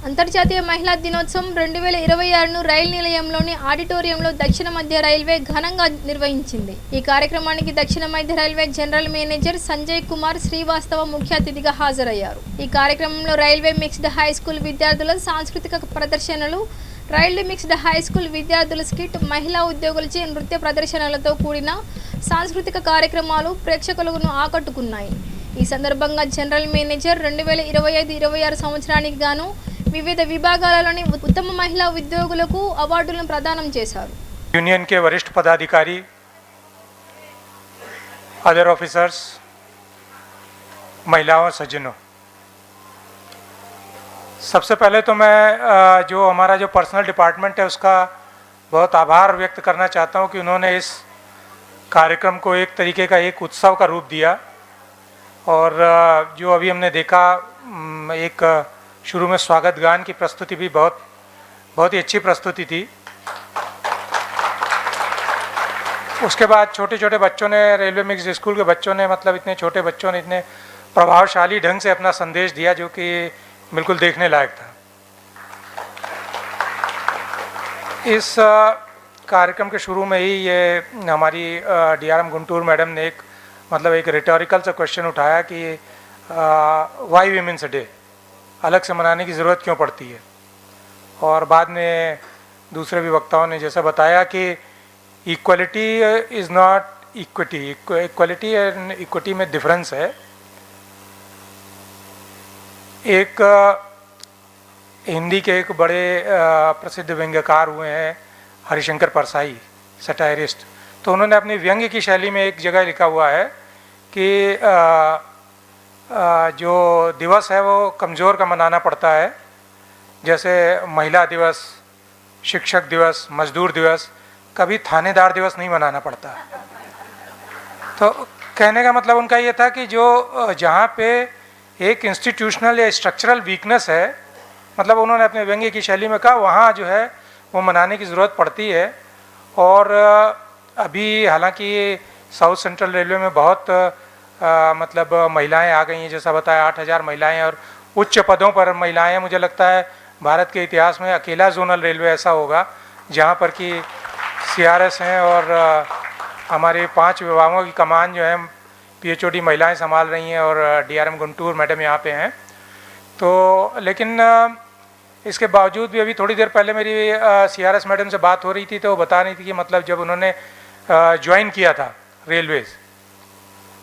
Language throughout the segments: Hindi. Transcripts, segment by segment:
అంతర్జాతీయ మహిళా దినోత్సవం 2026ను రైలు నిలయంలోని ఆడిటోరియంలో దక్షిణ మధ్య రైల్వే ఘనంగా నిర్వహించింది. ఈ కార్యక్రమానికి దక్షిణ మధ్య railway general manager Sanjay Kumar Srivastava ముఖ్య అతిథిగా హాజరయ్యారు. ఈ కార్యక్రమంలో రైల్వే మిక్స్డ్ హై స్కూల్ విద్యార్థుల సాంస్కృతిక ప్రదర్శనలు, రైల్వే మిక్స్డ్ హై స్కూల్ విద్యార్థుల స్కిట్, మహిళా ఉద్యోగులచే నృత్య ప్రదర్శనలతో కూడిన సాంస్కృతిక కార్యక్రమాలు ప్రేక్షకులను ఆకట్టుకున్నాయి. ఈ సందర్భంగా జనరల్ మేనేజర్ 2025-26 సంవత్సరానికి గాను विविध विभागाललोनी उत्तम महिला उद्योगुलकु अवार्डुలను प्रदानं చేశారు. यूनियन के वरिष्ठ पदाधिकारी, अदर ऑफिसर्स, महिलाओं सज्जनों, सबसे पहले तो मैं जो हमारा जो पर्सनल डिपार्टमेंट है उसका बहुत आभार व्यक्त करना चाहता हूं कि उन्होंने इस कार्यक्रम को एक तरीके का एक उत्सव का रूप दिया। और जो अभी हमने देखा, एक शुरू में स्वागत गान की प्रस्तुति भी बहुत ही अच्छी प्रस्तुति थी। उसके बाद छोटे छोटे बच्चों ने, रेलवे मिक्स स्कूल के बच्चों ने, मतलब इतने छोटे बच्चों ने इतने प्रभावशाली ढंग से अपना संदेश दिया जो कि बिल्कुल देखने लायक था। इस कार्यक्रम के शुरू में ही ये हमारी DRM गुंटूर मैडम ने एक रिटोरिकल सा क्वेश्चन उठाया कि वाई वीमेंस डे अलग से मनाने की ज़रूरत क्यों पड़ती है। और बाद में दूसरे भी वक्ताओं ने जैसा बताया कि equality is not equity, equality and equity में डिफरेंस है। एक हिंदी के एक बड़े प्रसिद्ध व्यंग्यकार हुए हैं हरिशंकर परसाई, सटायरिस्ट, तो उन्होंने अपनी व्यंग्य की शैली में एक जगह लिखा हुआ है कि जो दिवस है वो कमज़ोर का मनाना पड़ता है, जैसे महिला दिवस, शिक्षक दिवस, मजदूर दिवस, कभी थानेदार दिवस नहीं मनाना पड़ता। तो कहने का मतलब उनका ये था कि जो जहाँ पे एक इंस्टीट्यूशनल या स्ट्रक्चरल वीकनेस है, मतलब उन्होंने अपने व्यंग्य की शैली में कहा वहाँ जो है वो मनाने की ज़रूरत पड़ती है। और अभी हालांकि साउथ सेंट्रल रेलवे में बहुत मतलब महिलाएं आ गई हैं, जैसा बताया 8000 महिलाएं और उच्च पदों पर महिलाएं। मुझे लगता है भारत के इतिहास में अकेला जोनल रेलवे ऐसा होगा जहां पर कि CRS हैं और हमारे 5 विभागों की कमान जो है PHOD महिलाएं संभाल रही हैं और DRM गुंटूर मैडम यहाँ पे हैं। तो लेकिन इसके बावजूद भी अभी थोड़ी देर पहले मेरी CRS मैडम से बात हो रही थी तो वो बता रही थी कि मतलब जब उन्होंने ज्वाइन किया था Railways,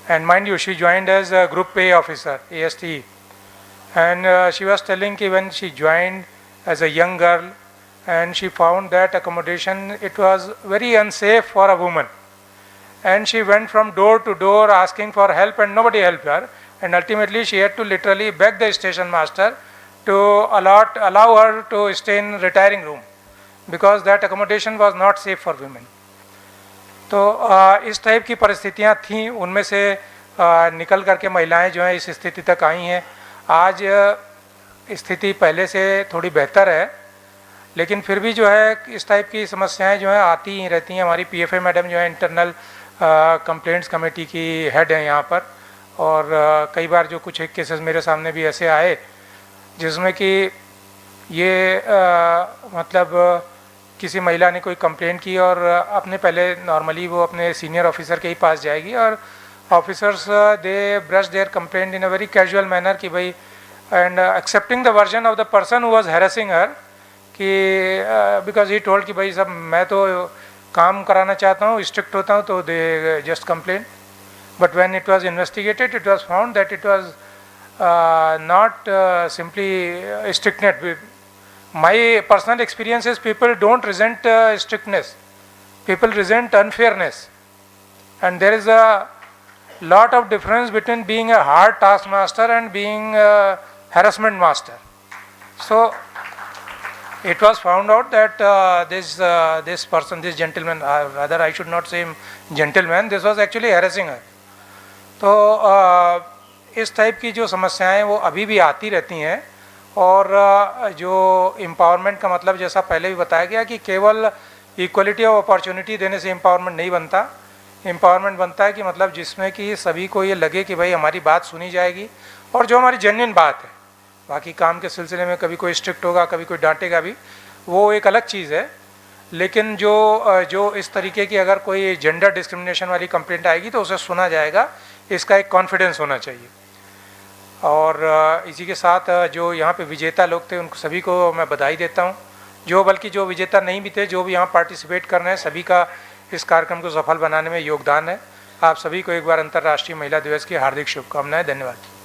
and mind you she joined as a group A officer, AST, and she was telling कि when she joined as a young girl and she found that accommodation it was very unsafe for a woman, and she went from door to door asking for help and nobody helped her, and ultimately she had to literally beg the station master to allow her to stay in retiring room because that accommodation was not safe for women. तो इस टाइप की परिस्थितियाँ थीं, उनमें से निकल करके महिलाएं जो हैं इस स्थिति तक आई हैं। आज स्थिति पहले से थोड़ी बेहतर है, लेकिन फिर भी जो है इस टाइप की समस्याएं जो हैं आती ही रहती हैं। हमारी PFA मैडम जो है इंटरनल कंप्लेंट्स कमेटी की हेड है यहाँ पर, और कई बार जो कुछ एक केसेस मेरे सामने भी ऐसे आए जिसमें कि ये मतलब किसी महिला ने कोई कंप्लेंट की और अपने पहले नॉर्मली वो अपने सीनियर ऑफिसर के ही पास जाएगी और officers they brush their complaint in a very casual manner कि भाई, and accepting the version of the person who was harassing her कि बिकॉज ही टोल्ड कि भाई सब मैं तो काम कराना चाहता हूँ, स्ट्रिक्ट होता हूँ, तो they just complain. But when it was investigated it was found that it was not simply strictness. My personal experience is people don't resent strictness, people resent unfairness, and there is a lot of difference between being a hard taskmaster and being a harassment master. So it was found out that this person, this gentleman, rather I should not say gentleman, this was actually harassing her. तो इस टाइप की जो समस्याएं वो अभी भी आती रहती हैं। और जो एम्पावरमेंट का मतलब जैसा पहले भी बताया गया कि केवल इक्वलिटी ऑफ अपॉर्चुनिटी देने से एम्पावरमेंट नहीं बनता। एम्पावरमेंट बनता है कि मतलब जिसमें कि सभी को ये लगे कि भाई हमारी बात सुनी जाएगी और जो हमारी जेन्युइन बात है बाकी काम के सिलसिले में कभी कोई स्ट्रिक्ट होगा, कभी कोई डांटेगा भी, वो एक अलग चीज़ है। लेकिन जो इस तरीके की अगर कोई जेंडर डिस्क्रिमिनेशन वाली कंप्लेंट आएगी तो उसे सुना जाएगा, इसका एक कॉन्फिडेंस होना चाहिए। और इसी के साथ जो यहाँ पे विजेता लोग थे उन सभी को मैं बधाई देता हूँ, जो विजेता नहीं भी थे, जो भी यहाँ पार्टिसिपेट कर रहे हैं, सभी का इस कार्यक्रम को सफल बनाने में योगदान है। आप सभी को एक बार अंतर्राष्ट्रीय महिला दिवस की हार्दिक शुभकामनाएं। धन्यवाद।